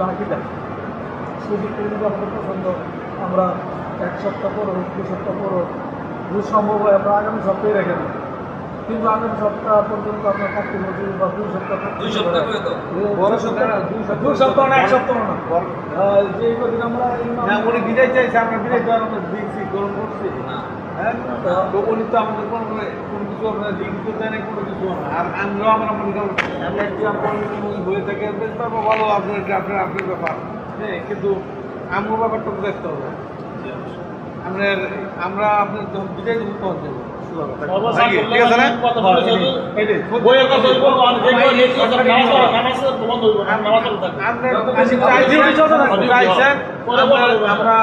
আঁকিটা সেই দিক থেকে যদি আমাদের পছন্দ আমরা 1 সপ্তাহ পর হোক 2 সপ্তাহ পর হোক যদি সম্ভব হয় আমরা আগামী সপ্তাহে রেখে দিই, কিন্তু আগামী সপ্তাহ পর্যন্ত আপনার থাকতে মজুরি বা 2 সপ্তাহ 2 সপ্তাহ করে তো বড় সপ্তাহ না 2 সপ্তাহ না 1 সপ্তাহ না যে কদিন আমরা উনি বিদায় চাইছে, আমরা বিদায় দেওয়ার আমরা দিচ্ছি, গ্রহণ করছি। হ্যাঁ, তো উনি তো আমাদের কোনো কিছু আপনার লিখিত দেয় না, কোনো কিছু না। আর আমরাও আমরা মনে করেন আমরা একটু আপনার হয়ে থাকে বেশ ব্যাপার ভালো, আপনার আপনার ব্যাপার। হ্যাঁ, কিন্তু আমার ব্যাপারটা তো দেখতে হবে। আমরা আপনার যখন বিদায় দেবো তখন দেবো। ঠিক আছে না? আমরা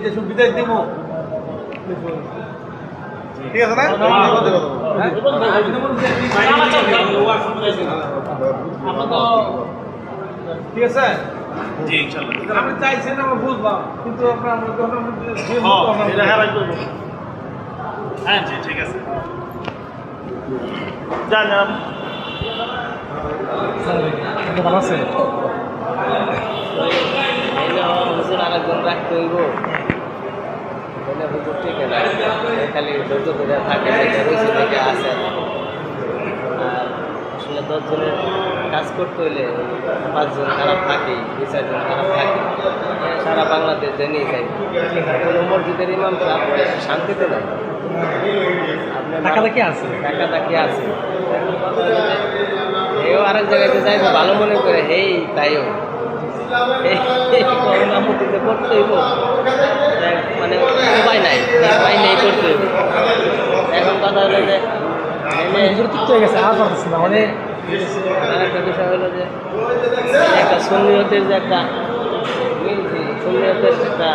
যেসব বিদায় দেব, ঠিক আছে না? ঠিক আছে, জি ইনশাআল্লাহ আমি চাইছেন আমরা বুঝলাম, কিন্তু আপনার হ্যাঁ জি ঠিক আছে যান ভালো আছে হুজুর আরেকজন রাখতে হইব, হুজুর ঠিক না, খালি ধৈর্য ধরে থাকে রয়েছে থেকে আসে। আর আসলে 10 জনের কাজ করতে হইলে 5 জন খারাপ থাকেই, 2-4 জন খারাপ থাকে, সারা বাংলাদেশ জেনেই যায়। কোনো মসজিদের ইমাম সাহেব শান্তিতে নাই, টাকাটা কি আছে এও আরেক জায়গাতে যাইবো ভালো মনে করে, হেই তাইও করোনা মুক্তিতে করতে হইব, মানে উপায় নাই করতে হইব। এখন কথা হলো যে হয়ে গেছে আর পারতেছি না মানে আরেকটা বিষয় হলো যে একটা সুন্নিয়তের যে একটা সুন্নিয়তের একটা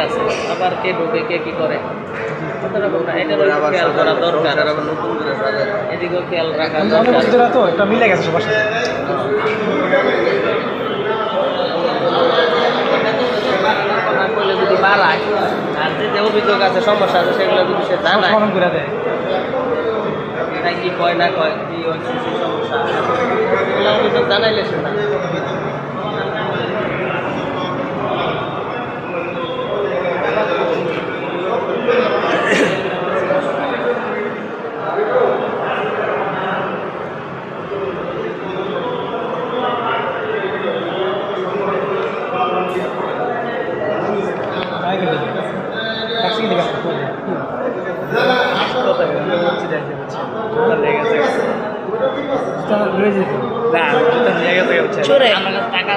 আছে, আবার কে ঢুকে কে কি করে এটারও খেয়াল করা দরকার, এদিকেও খেয়াল রাখা দরকার। তো একটা মিলে গেছে সবার সাথে করলে যদি বাড়ায়, আর যে অভিযোগ আছে সমস্যা আছে সেগুলো যদি সে জানায়, সমাধান করে দেয়, তাই কি কয় না কয় কি হচ্ছে সেই সমস্যা এগুলো অভিযোগ জানাইলে সে না। রয়ে যেত টাকা